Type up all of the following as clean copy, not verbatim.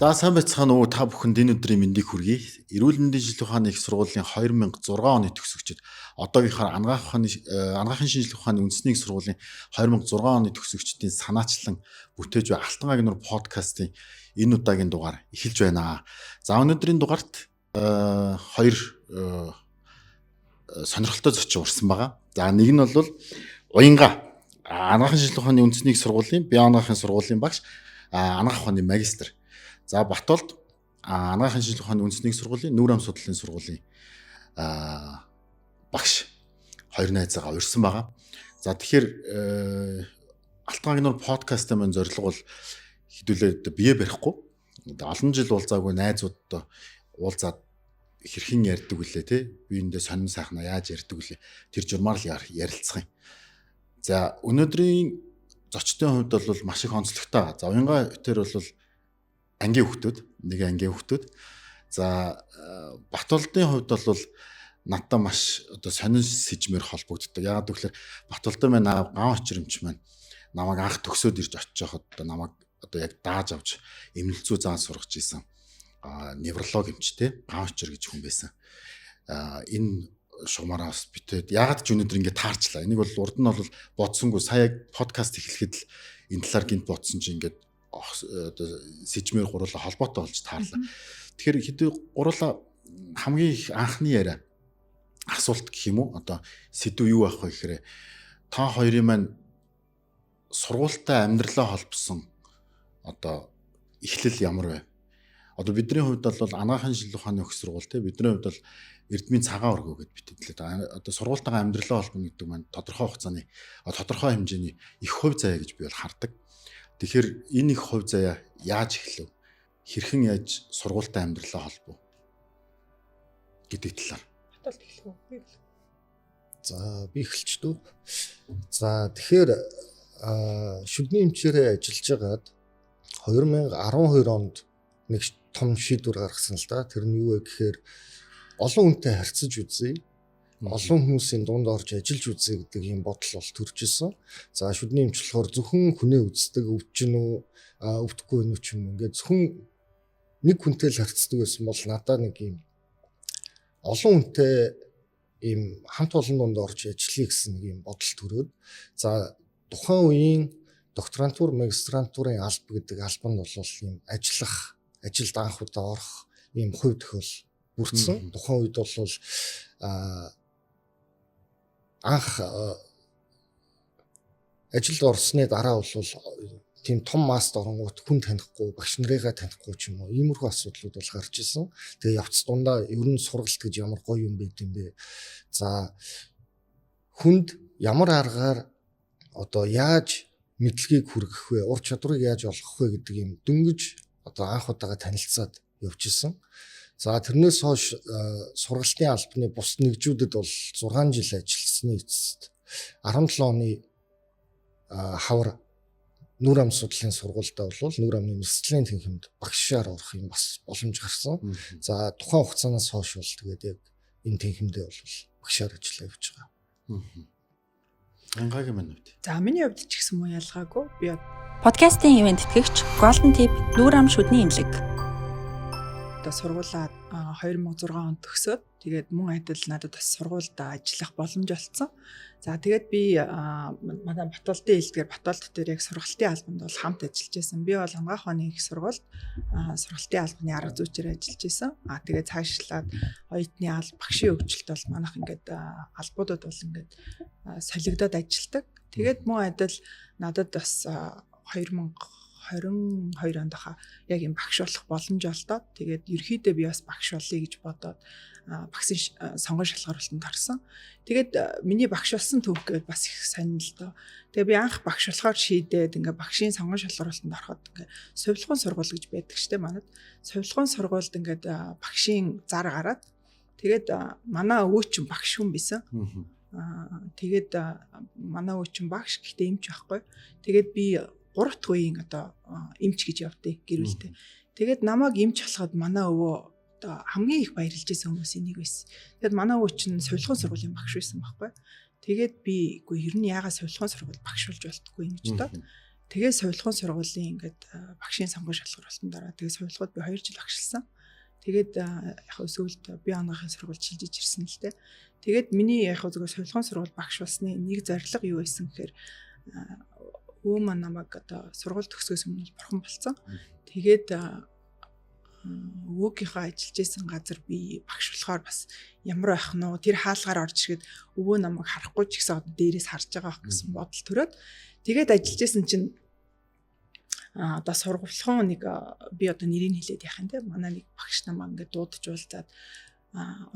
За сайн байцгаана уу та бүхэнд энэ өдрийн мэндийг хүргэе. Эрүүл мэндийн шинжилгээ ухааны их сургуулийн 2006 оны төгсөгчид одоогийнхаар анагаахын шинжилгээ ухааны үндэсний их сургуулийн 2006 оны төгсөгчдийн санаачлан бүтээж буй Алтан агнуур подкастын энэ удаагийн дугаар эхэлж байна. За өнөөдрийн дугаарт хоёр сонирхолтой зочин урсан байгаа. За нэг нь бол Уянга анагаахын шинжилгээ ухааны үндэсний их сургуулийн бие анагаахын сургуулийн багш анагаах ухааны магистр. За Батболд анагаахын шинжилгээ ухааны үндэсний сургуулийн нүүр ам судлалын сургуулийн багш хоёр найзаагаа урьсан байгаа. За тэгэхээр Алтан агнуур подкастын маань зорилго бол хэдүүлээд бие барихгүй. Олон жил уулзаагүй найзуудтай уулзаад хэрхэн ярьдаг вүлээ те биендээ сонин сайхна яаж ярьдаг вүлээ тэр журмаар л ярилцах юм. За өнөөдрийн зочдын хувьд бол маш их онцлогтой. За Уянга тэр бол ангийн хүүхдүүд, нэг ангийн хүүхдүүд. За Батболдын хувьд бол надтай маш одоо сонин сэжмээр холбогддог. Яагаад гэвэл Батболдын маань ган очиромч маань намайг анх төгсөөд ирж очиж хахад одоо намайг одоо яг дааж авч эмнэлзүү заан сургаж исэн невролог эмчтэй ган очир гэж хүн байсан. Энэ шугамараас битээд яагаад ч өнөөдөр ингэ таарчлаа. Энийг бол урд нь бол бодсонгүй сая подкаст эхлэхэд л энэ талаар гинт бодсон чинь ингээд одоо сэжмээр гурлаа холбоотой болж таарлаа. Тэгэхээр хэдий гурлаа хамгийн их анхны яриа асуулт гэх юм уу одоо сэдв юу байх вэ гэхээр та хоёрын маань сургуультай амьдралаа холбосон одоо эхлэл ямар вэ? Одоо бидний хувьд бол анагаахын шинжилгээ ухааны их сургууль те бидний хувьд бол Эрдмийн цагаан өргөө гэд битгэлээ. Одоо сургуультайгаа амьдралаа холбоно гэдэг маань тодорхой хугацааны тодорхой хэмжээний их хувь заяа гэж би бол хардаг. Тэгэхээр энэ их хувь заяа яаж эхлэв? Хэрхэн яаж сургуультай амьдралаа холбов? Гэдэг талаар. Батболд эхлэх үү? За би эхэлчихв. За тэгэхээр шүдний эмчээрээ ажиллаж байгаад 2012 онд нэг том шийдвэр гаргасан л да. Тэр нь юу вэ гэхээр олон хүнтэй харьцаж үзье. Олон хүмүүсийн дунд орж ажиллаж үзье гэдэг ийм бодол бол төрж исэн. За шүдний эмч болохоор зөвхөн хүнээ үздэг, өвчин үү, өвдөхгүй юм ч юм. Ингээд зөвхөн нэг хүнтэй л харьцдаг байсан бол надад нэг ийм олон хүнтэй ийм хамт олон дунд орж ажиллая гэсэн нэг ийм бодол төрөөд за тухайн үеийн докторантур, магистрантурын алба гэдэг албанд бол ийм ажилд анх удаа орох ийм хувь тохиол бүрдсэн. Тухайн үед бол анх ажилд орсны дараа бол тийм том маст оронгууд хүн танихгүй, багш нарыгаа танихгүй ч юм уу иймэрхүү асуудлууд бол гарч ирсэн. Тэгээ явц дундаа ер нь сургалт гэж ямар гоё юм байд юм бэ? За хүнд ямар аргаар одоо яаж мэдлэгийг хүргэх вэ? Ур чадварыг яаж олгох вэ гэдэг юм дөнгөж одоо анх удаага танилцаад явж исэн. За тэрнээс хойш сургалтын албаны бус нэгжүүдэд бол 6 жил ажилласны эцэст 17 оны хавар нүүр ам судлалын сургуультай бол нүүр амны нэрслийн тэнхимд багшаар орох юм бас боломж гарсан. За тухайн хугацаанаас хойш бол тэгээд яг энэ тэнхимдээ бол багшаар ажиллаа явж байгаа. Ангагийн маань үед. За миний хувьд ч гэсэн муу ялгаагүй. Би подкастын ивент тэтгэгч Golden Tip нүүр ам шүдний имлэг. одоо сургуулаа 2006 онд төгсөөд тэгээд мөн адил надад бас сургуульд ажиллах боломж олцсон. За тэгээд би манай Батболдын хэлдгээр Батболд дээр яг сургалтын албанд бол хамт ажиллаж байсан. Би бол анагаах ухааны их сургуульд сургалтын албаны арга зүйчээр ажиллаж байсан. Тэгээд цаашлаад оюутны алба багшийн хөгжилт бол манайх ингээд албуудад бол ингээд солигдоод ажилладаг. Тэгээд мөн адил надад бас 2022 онд яг юм багш болох боломж олдоод тэгээд ерөөхдөө би бас багш болъё гэж бодоод багшийн сонгон шалгаруулалтанд орсон. Тэгээд миний багш болсон төв гээд бас их сонирн л доо. Тэгээд би анх багш болохоор шийдээд ингээ багшийн сонгон шалгаруулалтанд ороход ингээ совилгын сургууль гэж байдаг штэ манад. Совилгын сургуульд ингээд багшийн зар гараад тэгээд манай өвөө чинь багш хүн байсан. Тэгээд манай өвөө чинь багш гэхдээ эмч байхгүй. Тэгээд би 3 дахь үеийн одоо эмч гэж явдیں۔ Гэрүүлтэй. Тэгээд намайг эмч болоход манай өвөө одоо хамгийн их баярлж байсан хүмүүсийн нэг байсан. Тэгээд манай өвөө чинь совилгын сургуулийн багш байсан байхгүй. Тэгээд би үгүй ер нь яагаад совилгын сургууль багш болж болтгүй юм гэж бодоод Тэгээ сувилгын сургуулийн ингээд багшийн сонгон шалгаруулсан дараа тэгээ сувилгууд би 2 жил багшилсан. Тэгээд яг өсвөлд би оныхын сургууль шилжиж ирсэн л дээ. Тэгээд миний яг зөвхөн сувилгын сургууль багш болсны нэг зорилго юу байсан гэхээр өвөө маань намайг одоо сургууль төгсгөөс өмнө бурхан болсон. Тэгээд өвөөгийнхөө ажиллаж исэн газар би багш болохоор бас ямар байх нь тэр хаалгаар орж ирэхэд өвөө намайг харахгүй ч гэсэн дээрээс харж байгаа гэсэн бодол төрөөд тэгээд ажиллаж исэн чинь одоо сургуулийн нэг би одоо нэрийг хэлээд яах юм те манай нэг багш намайг ингээд дуудаж уулзаад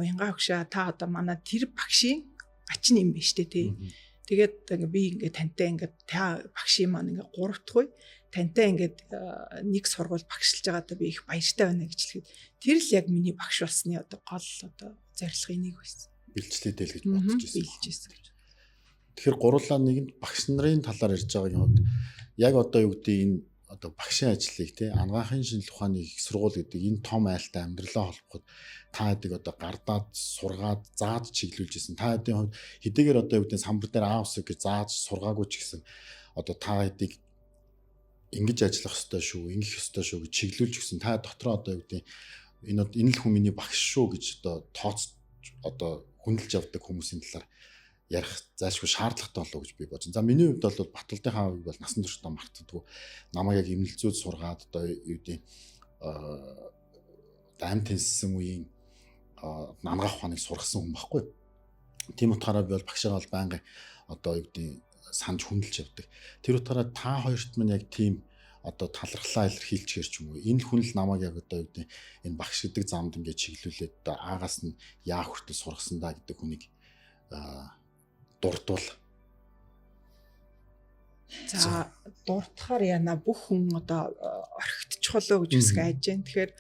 уянгаа хөшөө та одоо манай тэр багшийн ачин юм биш те тэгээд би ингээд тантай ингээд та багшийн маань ингээд 3 дахь үе тантай ингээд нэг сургууль багшилж байгаадаа би их баяртай байна гэж хэлэхэд тэр л яг миний багш болсны одоо гол одоо зорилгын нэг байсан. Бэлчлээдэл гэж бодож байсан. Бэлжсэн гэж. Тэгэхээр гурлаа нэгэнд багш нарын талаар ярьж байгаагийн хувьд яг одоо юу гэдэг энэ одоо багшийн ажлыг тий анагаахын шинжилгээ ухааны их сургууль гэдэг энэ том айлтай амьдралаа холбоход та хэдийг одоо гардаад сургаад зааж чиглүүлж исэн. Та хэдийн хувьд хэдийгээр одоо юу гэдэг самбар дээр аавс гэж зааж сургаагүй ч гэсэн одоо та хэдийг ингэж ажиллах ёстой шүү, ингэх ёстой шүү гэж чиглүүлж гисэн. Та дотроо одоо юу гэдэг энэ л хүн миний багш шүү гэж одоо тооц одоо хүндэлж явдаг хүмүүсийн талаар ярих зайлшгүй шаардлагатай болов уу гэж би бодсон. За миний хувьд бол Баталдын хаавыг бол насан туршдаа мартдаггүй. Намайг яг имлэлзүүд сургаад одоо юу гэдэг амт тэнссэн үеийн анагаах ухааныг сургасан хүн байхгүй. Тийм утгаараа би бол багшаа бол байнгын одоо юу гэдэг санаж хүндэлж явдаг. Тэр утгаараа та хоёрт минь яг тийм одоо талархлаа илэрхийлчихэр ч юм уу. Энэ хүн л намайг яг одоо юу гэдэг энэ багш гэдэг замд ингээд чиглүүлээд одоо аагаас нь яа хүртэл сургасан да гэдэг хүнийг дурдвал. За дуртахаар яна бүх хүн одоо орхитчихлоо гэж үсэг айж байна. Тэгэхээр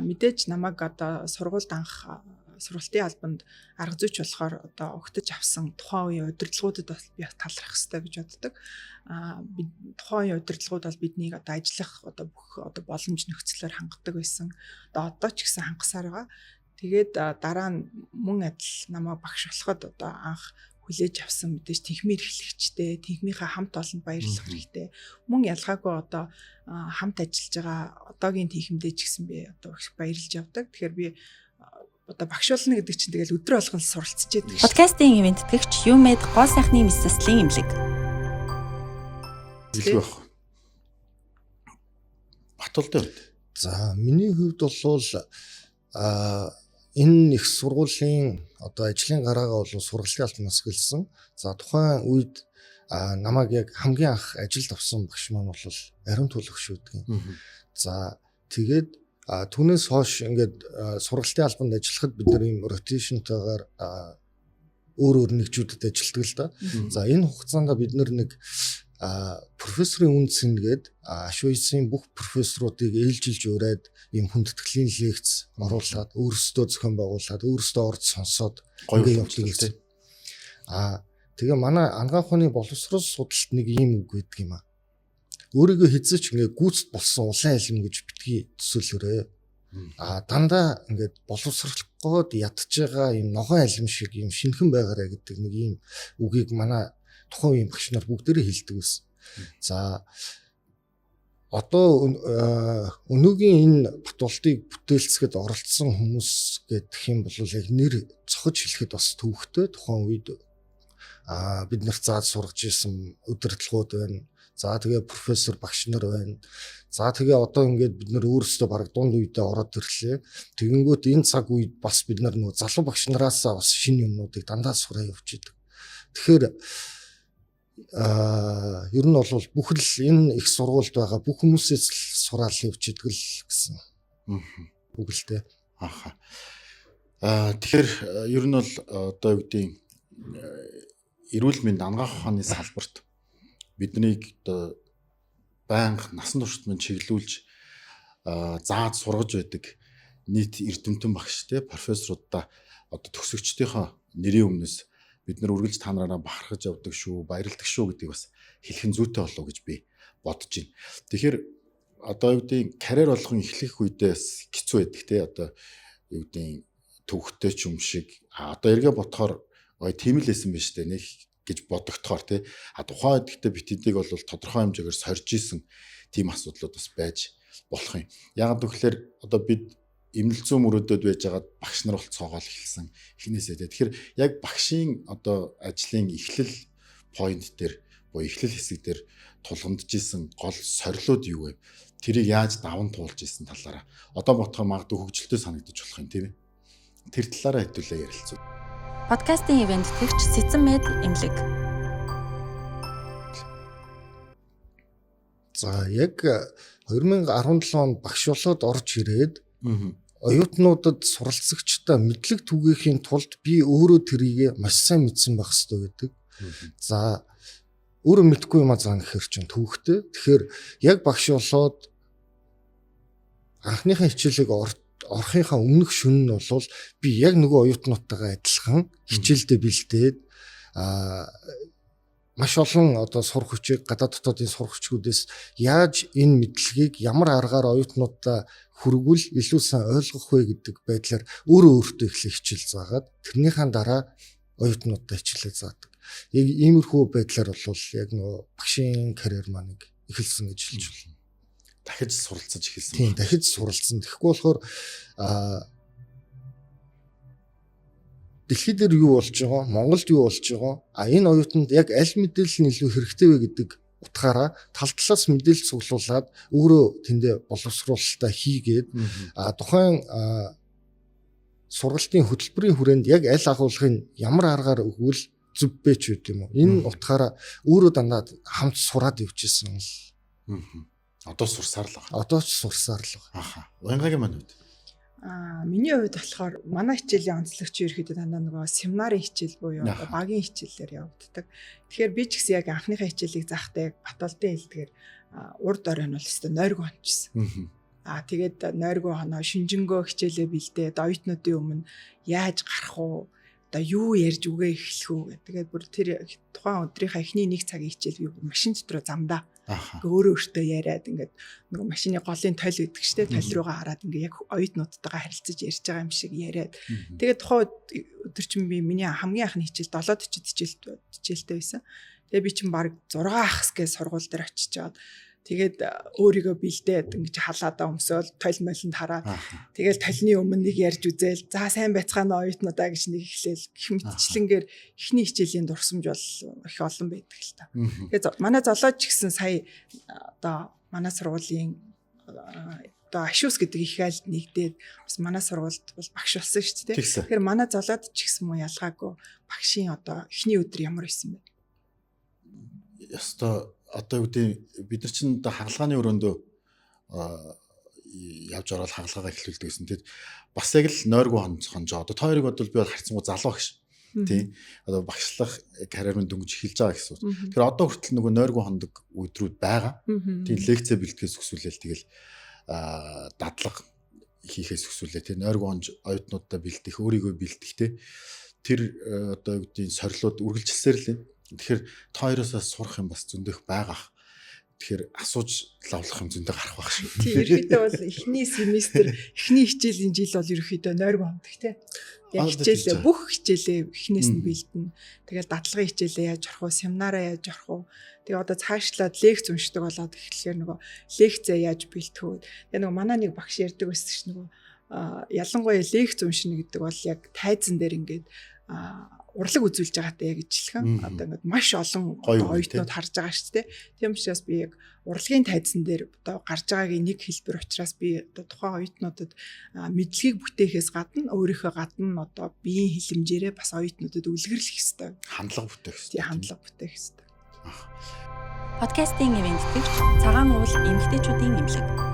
мэдээж намайг одоо сургуульд анх сургалтын албанд арга зүйч болохоор одоо өгтөж авсан тухайн үеийн удирдлагуудад бас би талархах хэрэгтэй гэж боддог. Тухайн үеийн удирдлагууд бол биднийг одоо ажиллах одоо бүх одоо боломж нөхцлөөр хангадаг байсан. Одоо ч гэсэн хангасаар байгаа. Тэгээд дараа нь мөн адил намайг багш болоход одоо анх хүлээж авсан мэдээж техмийн эрхлэгчтэй, техмийнхаа хамт олонд баярлах хэрэгтэй. Мөн ялгаагүй одоо хамт ажиллаж байгаа одоогийн техмдээ ч гэсэн би одоо баярлж явдаг. Тэгэхээр би одоо багш болно гэдэг чинь тэгэл өдрө болгон суралцж яадаг. Подкастын ивент тэтгэгч Юмед гол сайхны мэс заслын имлэг. Илүү байх. Баталдын хувьд. За миний хувьд бол энэ их сургуулийн одоо ажлын гараагаа бол сургалтын албанаас гэлсэн. За тухайн үед намайг яг хамгийн анх ажилд авсан багш маань бол Ариун Төлөгч гэдэг. За тэгээд түүнээс хойш ингээд сургалтын албанд ажиллахад бид нар ийм ротейшнтойгоор өөр нэгжүүдэд ажилладаг л да. За энэ хугацаанд бид нар нэг профессорын үндсэн гээд ашуусын бүх профессоруудыг ээлжилж ураад ийм хүндэтгэлийн лекц оруулаад өөрсдөө зохион байгуулад өөрсдөө орж сонсоод гоё явуулдаг гэсэн. Тэгээ манай анагаах ухааны боловсрол судалт нэг ийм үг гэдэг юм аа. Өөрийгөө хэзээч ингээ гүйцэд болсон улаан алим гэж битгий төсөөлөөрэй. Дандаа ингээд боловсруулахгүйд ядж байгаа ийм ногоон алим шиг ийм шинхэн байгаарэ гэдэг нэг ийм үгийг манай тухайн үеийн багш нар бүгдээрээ хэлдэг байсан. За одоо өнөөгийн энэ батуултыг бүтээлцэхэд оролцсон хүмүүс гэдэг юм бол яг нэр цохож хэлэхэд бас төвөгтэй тухайн үед бид нарт зааж сургаж исэн удирдлагууд байна. За тэгээ профессор багш нар байна. За тэгээ одоо ингээд бид нар өөрсдөө баг дунд үедээ ороод ирлээ. Тэгэнгүүт энэ цаг үед бас бид нар нөгөө залуу багш нараас бас шинэ юмнуудыг дандаа сураа явж идэг. Тэгэхээр ер нь бол бүх л энэ их сургуульд байгаа бүх хүмүүсээс сураал явж идэг л гэсэн. Үгэлтэй. Аха. Тэгэхээр ер нь бол одоо юу гэдэг эрүүл мэнд анагаах ухааны салбарт биднийг одоо байнга насан туршид мань чиглүүлж зааж сургаж байдаг нийт эрдэмтэн багш те профессорудаа одоо төгсөгчдийнхөө нэрийн өмнөөс бид нар үргэлж та нараараа бахархаж явдаг шүү, баярлдаг шүү гэдгийг бас хэлэх нь зүйтэй болов уу гэж би бодож байна. Тэгэхээр одоо юу гэдэг карьер болгон эхлэх үедээс хэцүү байдаг те одоо юу гэдэг төвхтэй ч юм шиг одоо эргээ ботхоор тийм л байсан биз дээ нэг гэж бодогдохоор тий. Тухайн үед гэхдээ бит эдийг бол тодорхой хэмжээгээр сорж исэн тийм асуудлууд бас байж болох юм. Яагаад гэвэл одоо бид эмнэлзүү мөрөөдөд байжгаад багш нар бол цоогоол эхэлсэн эхнээсээ. Тэгэхээр яг багшийн одоо ажлын эхлэл point дээр буюу эхлэл хэсэг дээр тулгамдж исэн гол сорилууд юу вэ? Тэрийг яаж даван туулж исэн талаараа одоо бодохоор магадгүй хөгжилтэй санагдаж болох юм тийм ээ. Тэр талаараа хэдүүлээ ярилцъя. Подкастын ивент тэгч Сэцэн Мед эмнэлэг. За яг 2017 онд багш болоод орж ирээд оюутнуудад суралцагчдаа мэдлэг түгээхийн тулд би өөрөө тэрийг маш сайн мэдсэн байх хэрэгтэй байдаг. За өөрөө мэдгүй юм заа гэхэр чинь түүхтэй. Тэгэхээр яг багш болоод анхныхаа хичээлийг орохынхаа өмнөх шөнө нь бол би яг нөгөө оюутнуудтайгаа адилхан хичээлдээ бэлдээд маш олон одоо сурах хүчийг гадаад дотоодын сурах хүчгүүдээс яаж энэ мэдлэгийг ямар аргаар оюутнуудаа хүргүүл илүү сайн ойлгох вэ гэдэг байдлаар өөртөө эхлэх хичээл заагаад тэрнийхээ дараа оюутнуудаа хичээлээ заадаг. Яг иймэрхүү байдлаар бол яг нөгөө багшийн карьер маань эхэлсэн гэж хэлж байна. Дахиж суралцаж эхэлсэн. Тийм, дахиж суралцсан. Тэгэхгүй болохоор дэлхийд дээр юу болж байгаа, Монголд юу болж байгаа, энэ оюутанд яг аль мэдээлэл нь илүү хэрэгтэй вэ гэдэг утгаараа тал талаас мэдээлэл цуглуулад өөрөө тэндээ боловсруулалтаа хийгээд тухайн сургалтын хөтөлбөрийн хүрээнд яг аль агуулгын ямар аргаар өгвөл зүв бэ ч үт юм уу. Энэ утгаараа өөрөө дандаа хамт сураад явчихсан л. Одоо сурсаар л байгаа. Одоо ч сурсаар л байгаа. Аха. Уянгагийн маань үед. Миний хувьд болохоор манай хичээлийн онцлогч ерөөхдөө дандаа нөгөө семинарын хичээл буюу багийн хичээлээр явагддаг. Тэгэхээр би ч гэсэн яг анхныхаа хичээлийг заахтаа яг Батболдын хэлдгээр урд оройн бол өстой нойргоо хончихсон. Тэгээд нойргоо хоноо шинжэнгөө хичээлээ бэлдээд оюутнуудын өмнө яаж гарах уу, одоо юу ярьж үгээ эхлэх үү гэдэг. Тэгээд бүр тэр тухайн өдрийнхаа эхний 1 цагийн хичээл би машин дотор замдаа өөртөө яриад ингээд нөгөө машины голын тойл гэдэг чтэй тойл руугаа хараад ингээд яг оюутнуудтайгаа харилцаж ярьж байгаа юм шиг яриад. Тэгээд тухайн өдөр чинь би миний хамгийн анхны хичээл 7:40 хичээлтэй байсан. Тэгээд би чинь баг 6 ахс гэж сургууль дээр очиж жаад тэгээд өөрийгөө бэлдээд ингэж халаадаа өмсөөл тойл молинд хараад тэгээд толны өмнө нэг ярьж үзээл за сайн байцгаана оюутнуудаа гэж нэг эхлээл гэх мэтчлэнгээр эхний хичээлийн дурсамж бол их олон байдаг л та. Тэгээд манай золооч гэсэн сая одоо манай сургуулийн одоо ашуус гэдэг их айлд нэгдээд бас манай сургуульд бол багш болсон шүү дээ. Тэгэхээр манай золоод ч гэсэн муу ялгаагүй багшийн одоо эхний өдөр ямар байсан бэ? Яста одоо үүдээ бид нар чинь хагалгааны өрөөндөө явж ороод хагалгаагаа эхлүүлдэг гэсэн. Тэгэд бас яг л нойргүй хонжоо. Одоо та хоёрыг бодвол би бол харьцангуй залуу гэж. Тийм. Одоо багшлах карьер нь дөнгөж эхэлж байгаа гэсэн. Тэгэхээр одоо хүртэл нөгөө нойргүй хондог өдрүүд байгаа. Тийм лекцээ бэлтгэхээс өсвөлээл тэгэл дадлага хийхээс өсвөлээ. Тийм нойргүй хонж оюутнуудаа бэлдэх, өөрийгөө бэлдэх тэр одоо үүдийн сорилууд үргэлжилсээр л юм. Тэгэхээр та хоёроос сурах юм бас зөндөх байгаа. Тэгэхээр асууж лавлах юм зөндөө гарах байх шүү. Тийм ерөөдөө бол эхний семестр, эхний хичээлийн жил бол ерөөхдөө нойргүй хондог тий. Яг хичээлээ бүх хичээлээ эхнээс нь бэлдэнэ. Тэгэл дадлагын хичээлээ яаж орох вэ, семинараа яаж орох вэ? Тэгээ одоо цаашлаад лекц уншдаг болоод эхлэхээр нөгөө лекцээ яаж бэлтгэх вэ? Тэгээ нөгөө манай нэг багш ярьдаг байсан чинь нөгөө ялангуяа лекц уншина гэдэг бол яг тайзан дээр ингээд урлаг үзүүлж байгаатай яг ижилхэн одоо ингээд маш олон оюутнууд харж байгаа шүү дээ. Тийм учраас би яг урлагийн тайзан дээр одоо гарч байгаагийн нэг хэлбэр учраас би одоо тухайн оюутнуудад мэдлэгийг бүтээхээс гадна өөрийнхөө гадна одоо биеийн хилэмжээрээ бас оюутнуудад үлгэрлэх хэрэгтэй. Хандлага бүтээх хэрэгтэй. Тийм хандлага бүтээх хэрэгтэй. Подкастын ивент тэгч цагаан уул эмэгтэйчүүдийн эмнэлэг.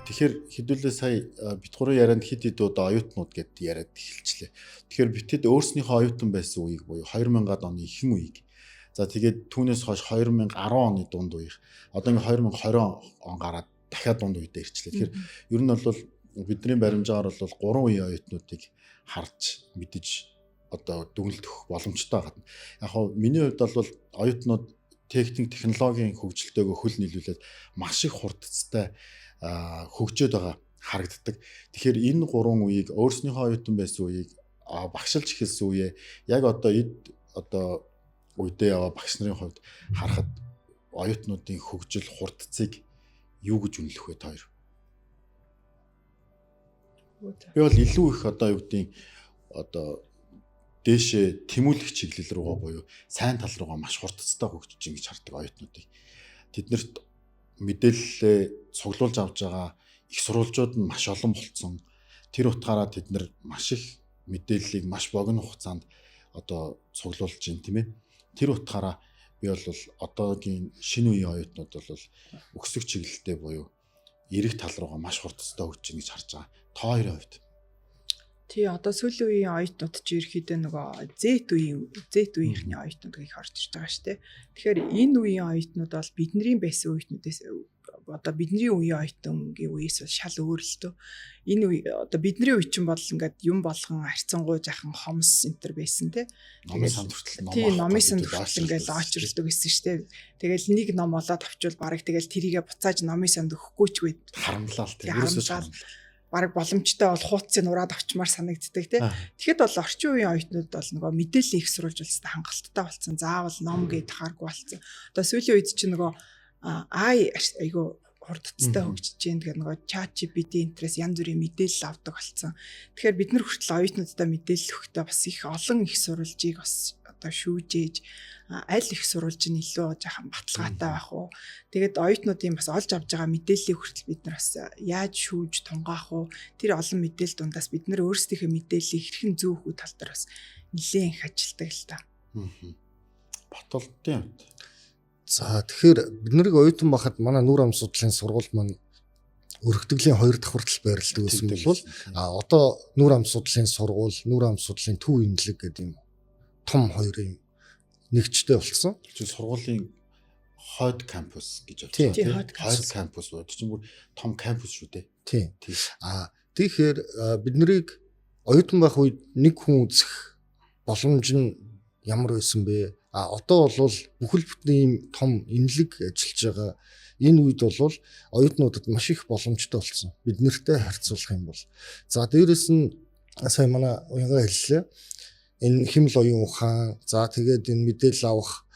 Тэгэхээр хэдүүлээ сая бит гурван ярианд хэд одоо оюутнууд гэд яриад эхэлчлээ. Тэгэхээр битэд өөрснийхөө оюутан байсан үеийг буюу 2000-ад оны ихэнх үеийг. За тэгээд түүнээс хойш 2010 оны дунд үеийг. Одоо ингээ 2020 он гараад дахиад дунд үедээ ирчлээ. Тэгэхээр ер нь бол бидний баримжаагаар бол 3 үеийн оюутнуудыг харж мэдэж одоо дүгнэлт өгөх боломжтой байгаа. Яг хоо миний хувьд бол оюутнууд техник технологийн хөгжилтэйгөө хөл нийлүүлээд маш их хурдцтай хөгжөөд байгаа харагддаг. Тэгэхээр энэ 3 үеийг өөрснийхөө оюутан байсан үеийг багшилж эхэлсэн үеэ яг одоо одоо үедээ яваа багш нарын хувьд харахад оюутнуудын хөгжил хурдцыг юу гэж үнэлэх вэ та хоёр? Би бол илүү их одоо юу гэдгийг одоо дээшээ тэмүүлэх чиглэл рүүгээ буюу сайн тал руугаа маш хурдцтай хөгжиж ингэж хардаг оюутнуудыг. Тэднэрт мэдээлэлээ цуглуулж авч байгаа их сурвалжууд нь маш олон болцсон. Тэр утгаараа тэд нар маш их мэдээллийг маш богино хугацаанд одоо цуглуулж байна тийм ээ. Тэр утгаараа би бол одоогийн шинэ үеийн оюутнууд бол өксөг чиглэлтэй буюу эрэг тал руугаа маш хурдцтай хөгжиж гэж харж байгаа. Та хоёрын хувьд. Тий, одоо сүүлийн үеийн оюутнууд ч ерөөхдөө нөгөө Z үеийнхний оюутнууд их орж ирж байгаа шүү дээ. Тэгэхээр энэ үеийн оюутнууд бол бидний байсан оюутнуудаас одоо бидний үеийн оюутнуудын үеэс шал өөр л дөө. Энэ үе одоо бидний үе чинь бол ингээд юм болгон харьцангуй жахан хомс энтер байсан те. Номын санд хүртэл тий, номын санд хүртэл ингээд очирддаг гэсэн шүү дээ. Тэгэл нэг ном олоод авчвал барыг тэгэл тэрийгэ буцааж номын санд өгөхгүй ч гээд харамлал те. Бараг боломжтой бол хуудсыг нураад авчмаар санагддаг тий. Тэгэхэд бол орчин үеийн оюутнууд бол нөгөө мэдээлэл их сурвалж болстой хангалттай болсон. Заавал ном гээд хааргүй болсон. Одоо сүүлийн үед чинь нөгөө айгу хурдцтай хөгжиж जैन гэдэг нөгөө чат GPT интерес янз бүрийн мэдээлэл авдаг болсон. Тэгэхээр бид нар хүртэл оюутнуудтай мэдээлэл өгөхдөө бас их олон их сурвалжийг бас одоо шүүжээж аль их сурвалж нь илүү жаахан баталгаатай байх уу. Тэгээд оюутнуудын бас олж авж байгаа мэдээллийг хүртэл бид нар бас яаж шүүж тунгаах уу. Тэр олон мэдээлэл дундаас бид нар өөрсдийнхөө мэдээллийг хэрхэн зөөх үү тал дээр бас нэлээд их ажилтдаг л та. Баталгаатын хувьд. За тэгэхээр бид нарыг оюутан байхад манай нүүр ам судлалын сургууль маань өргөдөглийн 2 дахь хүртэл байрлалдаг гэсэн бол одоо нүүр ам судлалын сургууль, нүүр ам судлалын төв имлэг гэдэг юм том 2 юм нэгчтэй болсон. Чи сургуулийн хойд кампус гэж байна. Тийм, хойд кампус бод чинь бүр том кампус шүү дээ. Тийм. Тэгэхээр бид нарыг оюутан байх үед нэг хүн үзэх боломж нь ямар байсан бэ? Одоо бол бүхэл бүтэн ийм том имлэг ажиллаж байгаа. Энэ үед бол оюутнуудад маш их боломжтой болсон. Бид нэртэй харьцуулах юм бол. За дээрэс нь сая манай уянгаа хэллээ. Энэ хэмэл оюун ухаан, за тэгээд энэ мэдээлэл авах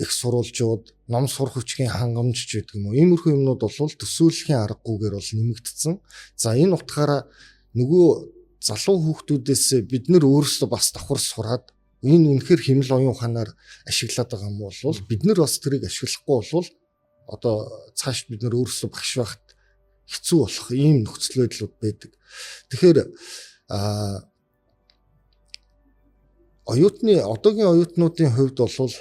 их сурвалжууд, ном сурах хүчгийн хангамж ч гэдэг юм уу. Иймэрхүү юмнууд бол төсөөллийн аргагүйгээр бол нэмэгдсэн. За энэ утгаараа нөгөө залуу хүүхдүүдээс бид нэр өөрсдөө бас давхар сураад энэ үнэхээр хэмэл оюун ухаанаар ашиглаад байгаа юм бол бид нар бас тэрийг ашиглахгүй бол одоо цааш бид нар өөрсдөө багш байхад хэцүү болох ийм нөхцөл байдлууд байдаг. Тэгэхээр одоогийн оюутнуудын хувьд бол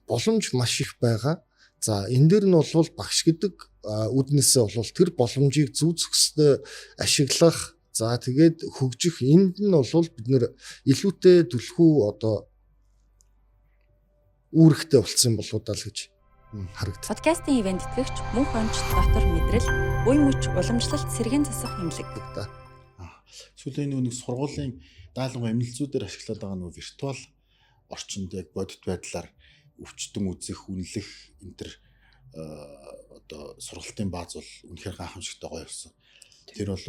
боломж маш их байгаа. За энэ дээр нь бол багш гэдэг үднээсээ бол тэр боломжийг зүү зөхсдөө ашиглах. За тэгээд хөгжих энд нь бол бид нэр илүүтэй түлхүү одоо үүрэгтэй болсон болоо даа л гэж харагдав. Подкастын ивент тэтгэгч мөнх онч доктор мэдрэл буй мөч уламжлалт сэргээн засах имлэг. Сүүлийн нэг сургуулийн даалгавар эмнэлзүүдээр ашиглаад байгаа нөгөө виртуал орчинд яг бодит байдлаар өвчтөн үзэх, үнэлэх энэ төр одоо сургалтын бааз бол үнэхээр гайхамшигтай гоё болсон. Тэр бол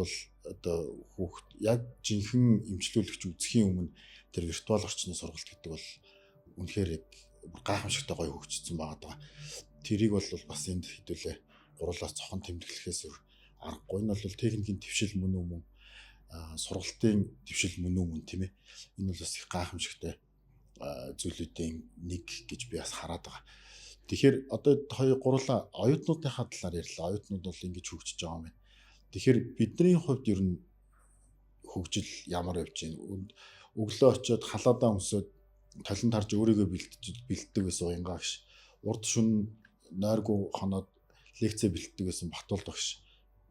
одоо хүүхд яг жинхэнэ эмчлүүлэгч үзэхийн өмнө тэр виртуал орчны сургалт гэдэг бол үнэхээр яг гайхамшигтай гоё хөгжсөн байгаа. Тэрийг бол бас энд хэдүүлээ гурлаас цохон тэмдэглэхээс аргагүй. Энэ бол техникийн твшил мөн үү, сургалтын твшил мөн үү тийм ээ. Энэ бол бас их гайхамшигтай зүйлүүдийн нэг гэж би бас хараад байгаа. Тэгэхээр одоо гурлаа оюутнуудынхаа талаар ярьлаа. Оюутнууд бол ингэж хөгжиж байгаа юм байна. Тэгэхээр бидний хувьд ер нь хөгжил ямар явж байна? Өглөө очиод халаадаа өмсөд талент харж өөрийгөө бэлддэг байсан уянгаа гэж. Урд шөнө нойргүй хоноод лекцээ бэлддэг байсан Батуул багш.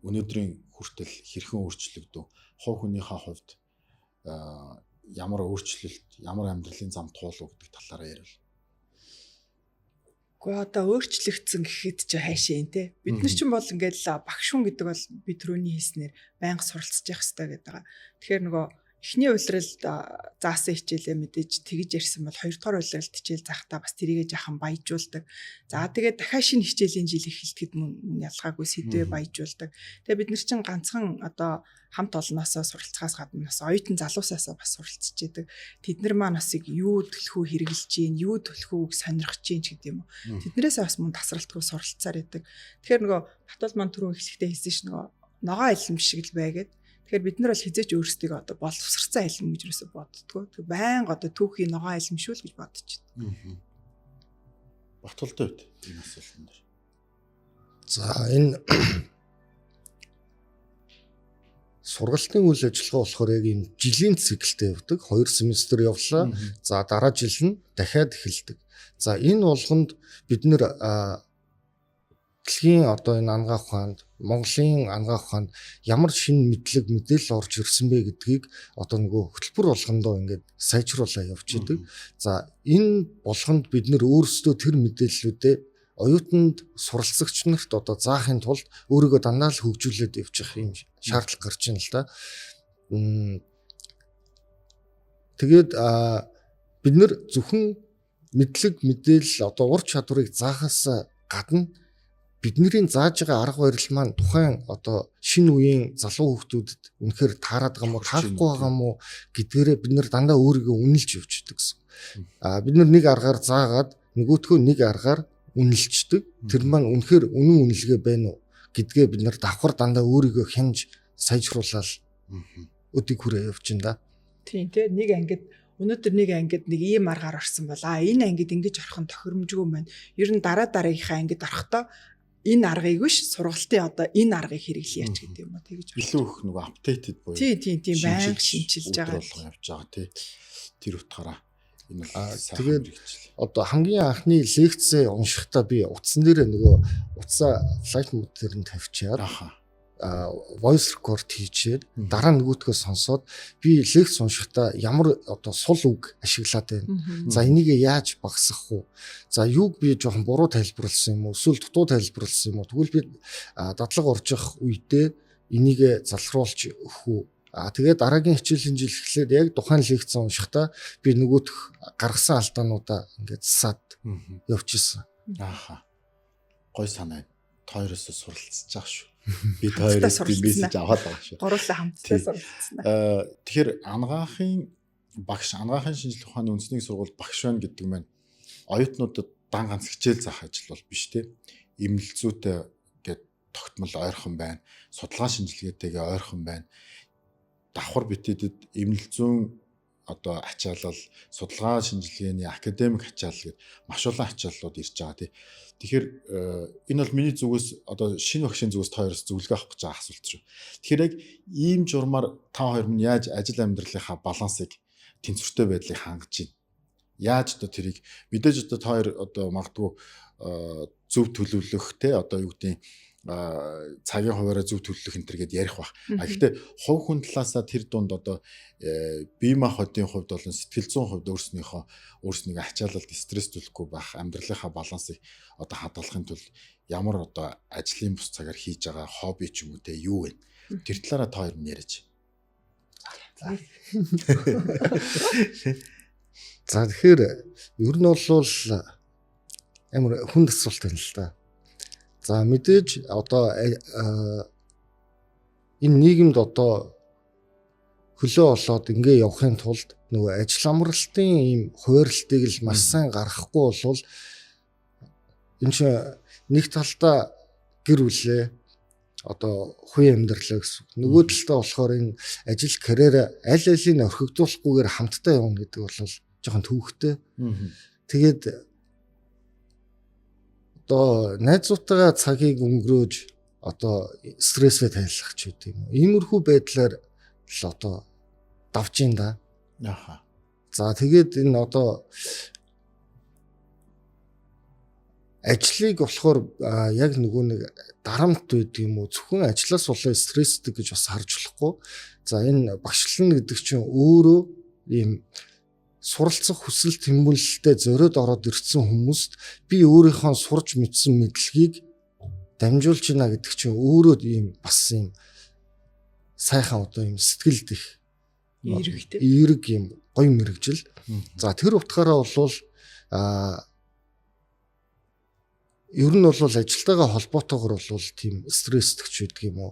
Өнөөдрийн хүртэл хэрхэн өөрчлөгдөв? Хувь хүнийхээ хувьд ямар өөрчлөлт, ямар амьдралын зам туулав гэдэг талаараа ярил. Гэхдээ одоо өөрчлөгдсөн гэхэд ч хайшаа юм те. Бид нар чинь бол ингээд багш хүн гэдэг бол би түрүүний хэлснээр байнга суралцж явах хэрэгтэй гэдэг байгаа. Тэгэхээр нөгөө эхний улиралд заасан хичээлээ мэдээж тэгж ярьсан бол хоёрдугаар улиралд хичээл заахтаа бас тэрийгэ жаахан баяжуулдаг. За тэгээд дахиад шинэ хичээлийн жил эхэлтэхэд мөн ялгаагүй сэдвээ баяжуулдаг. Тэгээд бид нар чинь ганцхан одоо хамт олноосоо суралцахаас гадна бас оюутан залуусаасаа бас суралцж идэг. Тэд нар маань бас юу төлөхөө хэрэгжилж гин, юу төлөхөөг сонирхож гин ч гэдэг юм уу. Тэднэрээс бас мөн тасралтгүй суралцсаар идэг. Тэгэхээр нөгөө Батбол маань түрүү эхлэхдээ хэлсэн ш нөгөө ногоо айлм шиг л байгээд. Тэгэхээр бид нар бол хизээч өөрсдөө одоо боловсрцсан айлм гэж юусоо боддгоо. Тэг байнга одоо түүхийн ногоо айлм шүү л гэж бодож байна. Батболтой үед энэ асуултан дээр. За энэ сургалтын үйл ажиллагаа болохоор яг энэ жилийн циклтэй явдаг. 2 семестр явлаа. За дараа жил нь дахиад эхэлдэг. За энэ болгонд бид нэр дэлхийн одоо энэ ангаах ухаанд, Монголын ангаах ухаанд ямар шинэ мэдлэг мэдээлэл орж ирсэн бэ гэдгийг одоо нөгөө хөтөлбөр болгондоо ингээд сайжруулаа явж идэг. За энэ болгонд бид нэр өөрсдөө тэр мэдээллүүдээ оюутанд суралцагч нарт одоо заахын тулд өөрийгөө дандаа л хөгжүүлээд явчих юм шаардлага гарч ийн л да. Тэгээд бид нэр зөвхөн мэдлэг мэдээлэл одоо ур чадварыг заахаас гадна бидний зааж байгаа арга барил маань тухайн одоо шинэ үеийн залуу хүүхдүүдэд үнэхээр таарад байгаа мó таахгүй байгаа мó гэдгээрээ бид нэр дандаа өөрийгөө үнэлж явж идэг гэсэн. Бид нар нэг аргаар заагаад нөгөөтгөө нэг аргаар үнэлцдэг. Тэр маань үнэхээр үнэн үнэлгээ байна уу гэдгээ бид нар давхар дандаа өөрийгөө хянж сайжруулаад өдийг хүрээ явж ин да. Тийм тий нэг ангид өнөөдөр нэг ангид нэг ийм аргаар орсон бол энэ ангид ингэж орох нь тохиромжгүй байна. Ер нь дараагийнхаа ангид орохдоо энэ аргыг биш сургалтын одоо энэ аргыг хэрэглэе ч гэдэг юм уу тэгэж илүү их нөгөө апдейтед буюу тийм байнга шинжилж байгаа явж байгаа тий. Тэр утгаараа энэ тэгээд одоо хамгийн анхны лекцээ уншихдаа би утсан дээр нөгөө утсаа флайт мод дээр нь тавьчаад voice record хийчихэд дараа нөгөөдгөө сонсоод би лекц уншихдаа ямар одоо сул үг ашиглаад байна. За энийг яаж багасгах вэ? За юуг би жоохон буруу тайлбарласан юм уу? Эсвэл дутуу тайлбарласан юм уу? Тэгвэл би дадлага орж явах үедээ энийг залруулж өгөх үү? Тэгээд дараагийн хичээлийн жил эхлээд яг тухайн лекц уншихдаа би нөгөөх гаргасан алдаануудаа ингээд засаад явчихсан. Гой санаа. Хоёроос суралцж байгаа шүү. Би хоёроос мессеж аваад байгаа шүү. Гурлаа хамтдаа суралцсан. Тэгэхээр ангаахын шинжилгээ ухааны үндэсний сургууль багш байна гэдэг маань оюутнуудад дан ганц хичээл заах ажил бол биш те. Имлэлцүүтэй гээд тогтмол ойрхон байна. Судалгаа шинжилгээтэйгээ ойрхон байна. Давхар битэдэд имлэлцүүн одоо ачаалал судалгаа шинжилгээний академик ачаалал гэдэг маш олон ачааллууд ирж байгаа тий. Тэгэхээр энэ бол миний зүгээс одоо шинэ багшийн зүгээс тооёроос зөвлөгөө авах гэж байгаа асуулт шүү. Тэгэхээр яг ийм журмаар та хоёр минь яаж ажил амьдралынхаа балансыг тэнцвэртэй байдлыг хангаж байна? Яаж одоо тэрийг мэдээж одоо та хоёр одоо магадгүй зөв төлөвлөх те одоо юу гэдэг цагийн хуваараа зөв төлөвлөх энэ төр гэд ярих бах. Гэхдээ хувь хүн талаасаа тэр дунд одоо бие махбодын хувьд болон сэтгэл зүйн хувьд өөрснийгөө ачаалалд стресс төлөхгүй байх, амьдралынхаа балансыг одоо хадгалахын тулд ямар одоо ажлын бус цагаар хийж байгаа хобби ч юм уу те юу вэ? Тэр талаараа та хоёр нь яриач. За тэгэхээр ер нь бол амар хүнд асуулт байна л да. За мэдээж одоо энэ нийгэмд одоо хөлөө олоод ингээ явахын тулд нөгөө ажил амралтын ийм хуваарлтыг л маш сайн гаргахгүй болвол энэ чинь нэг талдаа гэр бүлээ одоо хувийн амьдралаа гэсэн. Нөгөө талдаа болохоор энэ ажил карьер аль алийг орхигдуулахгүйгээр хамтдаа явна гэдэг бол жоохон төвөгтэй. Тэгээд одоо найзуудтайгаа цагийг өнгөрөөж одоо стрессээ тайлах ч гэдэг юм. Иймэрхүү байдлаар л одоо давж ин да. За тэгээд энэ одоо ажлыг болохоор яг нөгөө нэг дарамт байдаг юм уу? Зөвхөн ажлаас болоо стресстэй гэж бас харж болохгүй. За энэ багшлан гэдэг чинь өөрөө ийм суралцах хүсэл тэмүүлэлтэд зориод ороод ирсэн хүмүүст би өөрийнхөө сурж мэдсэн мэдлэгийг дамжуулж байна гэдэг чинь өөрөө ийм бас ийм сайхан одоо ийм сэтгэлд их эерэг юм гоё мэрэгжил. За тэр утгаараа бол ер нь бол ажилтайгаа холбоотойгоор бол тийм стресстэгч байдаг юм уу?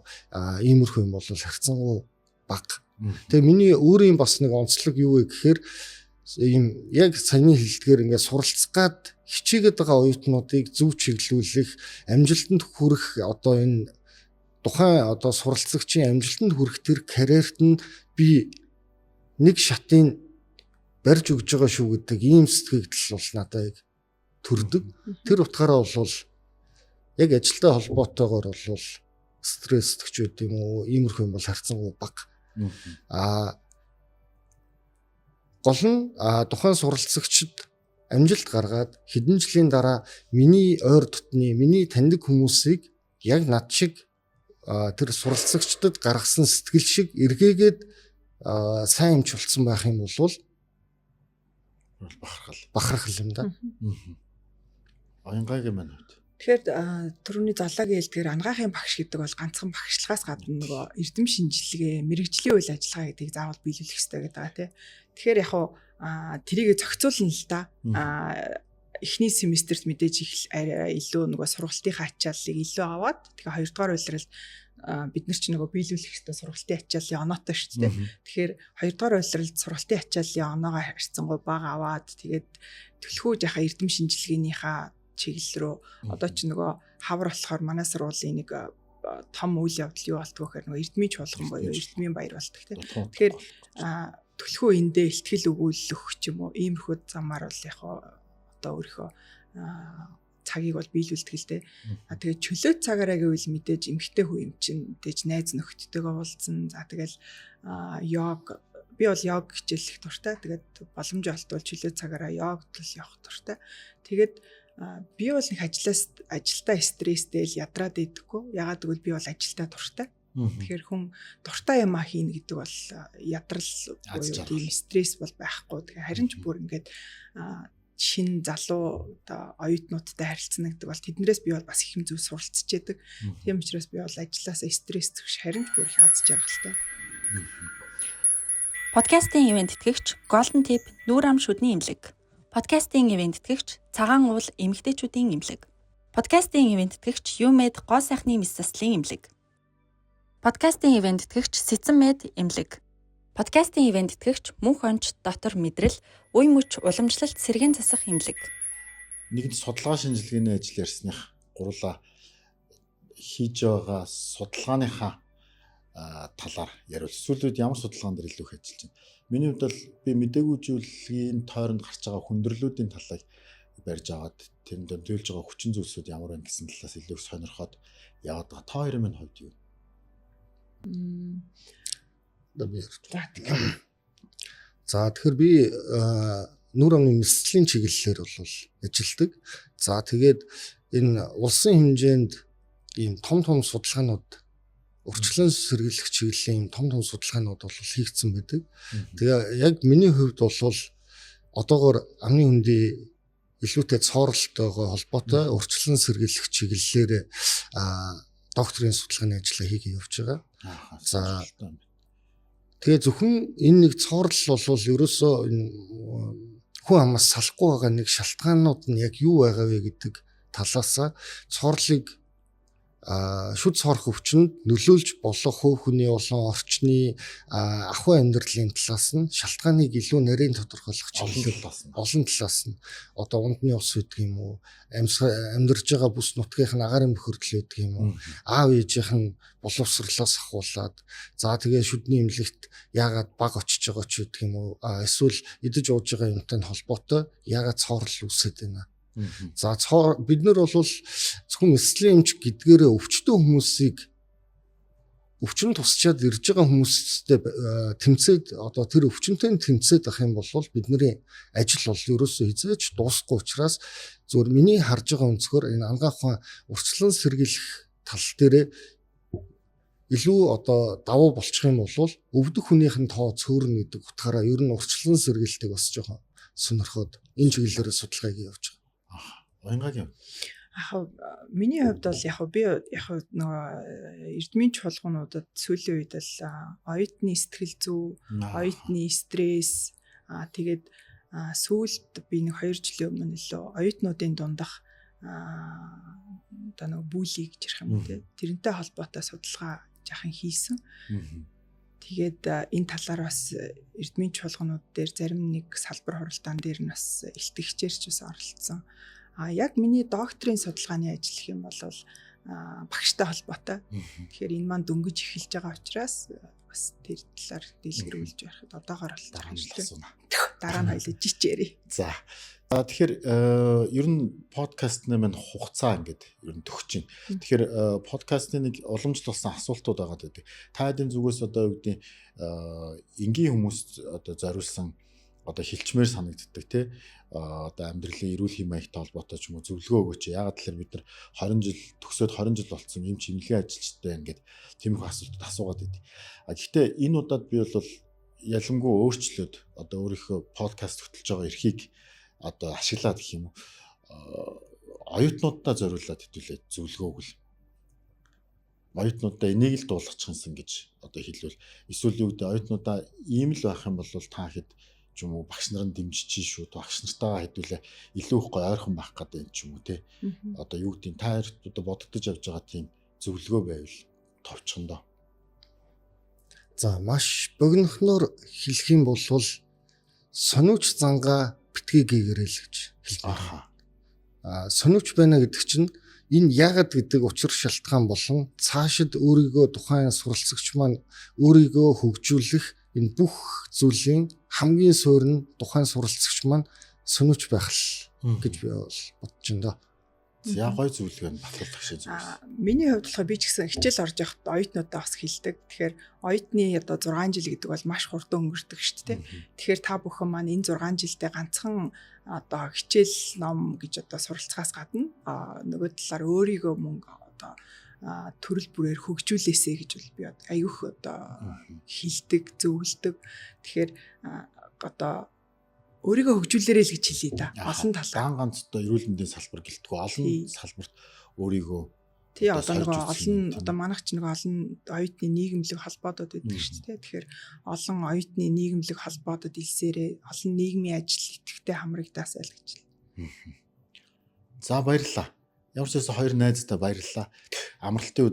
Иймэрхүү юм бол харьцангуй бага. Тэгээ миний өөрийн бас нэг онцлог юу вэ гэхээр ийм яг саяны хэлдгээр ингээд суралцах гад хичээгээд байгаа оюутнуудыг зөв чиглүүлэх, амжилтанд хүрэх одоо энэ тухайн одоо суралцагчийн амжилтанд хүрэх тэр карьерт нь би нэг шатын барьж өгж байгаа шүү гэдэг ийм сэтгэгдэл бол надад төрдөг. Тэр утгаараа бол яг ажилтай холбоотойгоор бол стресстэгч гэдэг юм уу, иймэрхүү юм бол харьцангуй бага. Гол нь тухайн суралцагчид амжилт гаргаад хэдэн жилийн дараа миний ойр дотны, миний таньдаг хүмүүсийг яг над шиг тэр суралцагчдад гаргасан сэтгэл шиг эргээгээд сайн юмч болсон байх юм бол бахархал юм да. Аянгайгийн маань хувьд. Тэгэхээр түрүүний залаагийн хэлдгээр ангаахын багш гэдэг бол ганцхан багшлагаас гадна нөгөө эрдэм шинжилгээ, мэрэгжлийн үйл ажиллагаа гэдгийг заавал биелүүлэх хэрэгтэй гэдэг байгаа тийм. Тэгэхээр яг хуу тэрийг зохицуулна л да. Эхний семестрт мэдээж их илүү нөгөө сургалтынхаа ачааллыг илүү аваад тэгээ хоёрдугаар үйлрэл бид нар ч нөгөө биелүүлэх хэрэгтэй сургалтын ачааллын оноотой шүү дээ. Тэгэхээр хоёрдугаар үйлрэлд сургалтын ачааллын оноогоо харьцангуй бага аваад тэгээд төлхөө яхаа эрдэм шинжилгээнийхээ чиглэл рүү одоо ч нөгөө хавар болохоор манай сургуулийн нэг том үйл явдал юу болтгоо гэхээр нөгөө эрдмийн чуулган боёо эрдмийн баяр болдог тийм. Тэгэхээр төлхөө эндээ ихтгэл өгүүлэх ч юм уу иймэрхүү замаар бол яг одоо өөрийнхөө цагийг бол биелүүлдэг л дээ. Тэгээд чөлөөт цагаараа гэвэл мэдээж эмгтэй хүү юм чинь мэдээж найз нөхдөдтэйгээ уулзсан. За тэгэл йог би бол йог хичээлэх дуртай. Тэгээд боломж олдвол чөлөөт цагаараа йогт л явах дуртай. Тэгээд би бол нэг ажилдаа стресстэй л ядраад идэггүй. Ягаад гэвэл би бол ажилдаа дуртай. Тэгэхээр хүн дуртай юм хийнэ гэдэг бол ядрал буюу тийм стресс бол байхгүй. Тэгэхээр харин ч бүр ингээд шин залуу одоо оюутнуудтай харилцана гэдэг бол тэднэрээс би бол бас их юм зөв суралцж яадаг. Тийм учраас би бол ажилласаа стресс зөвш харин ч бүр их аз жаргалтай. Подкастын ивент тэтгэгч Golden Tip нүүр ам шүдний имлэг. Подкастын ивент тэтгэгч Цагаан уул эмэгтэйчүүдийн имлэг. Подкастын ивент тэтгэгч Юмед гоо сайхны мэс заслын имлэг. Подкастын ивент тэтгэгч Сэцэн мед имлэг. Подкастын ивент тэтгэгч Мөнх онч дотор мэдрэл үе мөч уламжлалт сэргээн засах имлэг. Нэгэнт судалгаа шинжилгээний ажил ярьсных гурлаа хийж байгаа судалгааныхаа талаар яриул. Сүүлд ямар судалгаан дээр илүү их ажиллаж байна. Миний хувьд бол би мэдээгүй зүйлийн тойронд гарч байгаа хүндрэлүүдийн талыг барьж аваад тэнд төлж байгаа хүчин зүйлсүүд ямар байна гэсэн талаас илүү сонирхоод яваад байгаа. Та хоёрын минь хувьд юу? За тэгэхээр би нүүр амны мэслийн чиглэлээр бол ажилладаг. За тэгээд энэ улсын хэмжээнд ийм том судалгаанууд урьдчилан сэргийлэх чиглэлийн том судалгаанууд бол хийгдсэн байдаг. Тэгээ яг миний хувьд бол одоогоор амны хөндий илүүтэй цооролтойгоо холбоотой урьдчилан сэргийлэх чиглэлээр докторийн судалгааны ажлаа хийгээ явж байгаа. За тэгээ зөвхөн энэ нэг цоорлол бол ерөөсөө хүн амаас салахгүй байгаа нэг шалтгаанууд нь яг юу байгаа вэ гэдэг талаасаа цоорлыг шүд цоорох өвчнөд нөлөөлж болох хөв хүний болон орчны ахуй амьдралын талаас нь шалтгааныг илүү нарийн тодорхойлох чиглэл олон талаас нь одоо ундны ус гэдэг юм уу амьдарж байгаа бүс нутгийнх нь агаарын бохирдол гэдэг юм уу аав ээжийнх нь боловсрлоос ахуулаад за тэгээ шүдний эмнэлэгт яагаад баг очиж байгаа ч гэдэг юм уу эсвэл идэж ууж байгаа юмтай нь холбоотой яагаад цоорл үүсээд байна. За бид нар бол зөвхөн эслийн эмч гэдгээрээ өвчтөн хүмүүсийг өвчин тусчаад ирж байгаа хүмүүстэй тэмцээд одоо тэр өвчнөд тэмцээд ах юм бол бидний ажил бол ерөөсөө хизээч дуусахгүй учраас зөвхөн миний харж байгаа өнцгөр энэ ангаах ухаан урьдчилан сэргийлэх тал дээр илүү одоо давуу болчих юм бол өвдөх хүнийх нь тоо цөөрнө гэдэг утгаараа ер нь урьдчилан сэргийлтийг бас жоохон сонирхоод энэ чиглэлээр судалгааг явуулж байгаа. Уянгагийн. Миний хувьд бол би нөгөө эрдмийн чуулгануудад сүүлийн үед л оюутны сэтгэл зүй, оюутны стресс тэгээд сүүлд би нэг 2 жилийн өмнө илүү оюутнуудын дундах одоо нөгөө бүли гэж ярих юм те тэрнтэй холбоотой судалгаа жаахан хийсэн. Тэгээд энэ талаар бас эрдмийн чуулганууд дээр зарим нэг салбар хуралдаан дээр нь бас илтгэгчээрч бас оролцсон. Яг миний докторийн судалгааны ажил гэх юм бол багштай холбоотой. Тэгэхээр энэ маань дөнгөж эхэлж байгаа учраас бас тэр талаар дэлгэрүүлж ярихад одоогоор бол дараа нь хоёлоо жичээрээ. За тэгэхээр ер нь подкастны маань хугацаа ингээд ер нь төгч чинь. Тэгэхээр подкастны нэг уламжлал болсон асуултууд байгаа гэдэг. Та хэдийн зүгээс одоо юу гэдэг энгийн хүмүүс одоо зориулсан одоо хилчмээр санагддаг тий одоо амьдралын эрүүл хэм маягтай холбоотой ч юм уу зөвлөгөө өгөөч. Яагаад тэгэхээр бид нар 20 жил төгсөөд 20 жил болсон юм чимэглэгийн ажилчтай ингээд тийм их асуултууд асуугаад байдیں۔ Гэхдээ энэ удаад би бол ялангуй өөрчлөөд одоо өөрийнхөө подкаст хөтлөж байгаа эрхийг одоо ашиглаад гэх юм уу оюутнуудаа зориулаад хэдүүлээ зөвлөгөө өгөл. Оюутнуудаа энийг л дуулгачихсан гэж одоо хэлвэл эсвэл юу гэдэг оюутнуудаа ийм л байх юм бол та хэд ч юм уу багш нар нь дэмжиж шүү багш нартайгаа хэдүүлээ илүү их гоё ойрхон байх гэдэг юм ч юм уу те одоо юу гэдэг та хоёрт бодогдож явж байгаа тийм зөвлөгөө байвал товчхондоо. За маш богинохноор хэлэх юм бол сониуч зангаа битгий гээгэрэй л гэж хэлдэг. Сониуч байна гэдэг чинь энэ яагаад гэдэг учир шалтгаан болон цаашид өөрийгөө тухайн суралцагч маань өөрийгөө хөгжүүлэх энэ бүх зүйлийн хамгийн суурь нь тухайн суралцагч маань сониуч байх л гэж би бол бодож байна. За гой зөвлөгөө нь батлах шиг зүйл. Миний хувьд болохоор би ч гэсэн хичээл орж явахад оюутнуудаа бас хэлдэг. Тэгэхээр оюутны одоо 6 жил гэдэг бол маш хурдан өнгөрдөг шүү дээ. Тэгэхээр та бүхэн маань энэ 6 жилдээ ганцхан одоо хичээл ном гэж одоо суралцахаас гадна нөгөө талаар өөрийгөө мөнгө одоо төрөл бүрээр хөгжүүлээсэй гэж бол би аюух одоо хэлдэг, зөвлөдөг. Тэгэхээр одоо өөрийгөө хөгжүүлээрэй л гэж хэлье да. Олон талаар. Ганц одоо эрүүл мэндийн салбар гэлтгүй олон салбарт өөрийгөө тий одоо нөгөө олон одоо манайх ч нөгөө олон оюутны нийгэмлэг холбоодод байдаг шүү дээ. Тэгэхээр олон оюутны нийгэмлэг холбоодод илсээрээ олон нийгмийн ажил идэвхтэй хамрагдаасай л гэж хэлнэ. За баярлалаа. Ямар ч байсан хоёр найзтай баярлалаа. Амралтын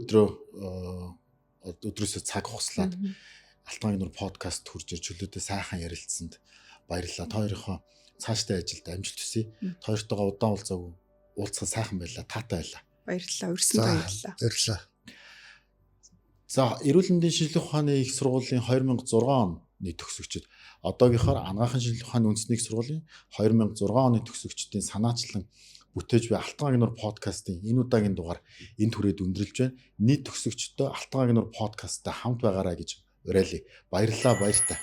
өдрөөсөө цаг хугацлаад Алтан агнуур подкаст хурж ирж чөлөөтэй сайхан ярилцсанд баярлалаа. Та хоёрынхоо цаашдаа ажилд амжилт хүсье. Та хоёртойгоо удаан уулзсан сайхан байлаа. Таатай байлаа. Баярлалаа. Өрсөн баярлалаа. Баярлалаа. За, эрүүл мэндийн шинжилгээ ухааны их сургуулийн 2006 оны төгсөгчид одоогийнхоор анагаахын шинжилгээ ухааны үндэсний их сургуулийн 2006 оны төгсөгчдийн санаачлан бүтээж буй Алтан агнуур подкастын энэ удаагийн дугаар энд хүрээд өндөрлж байна. Нийт төгсөгчдөө Алтан агнуур подкасттай хамт байгаарай гэж уриалъя. Баярлалаа, баяртай.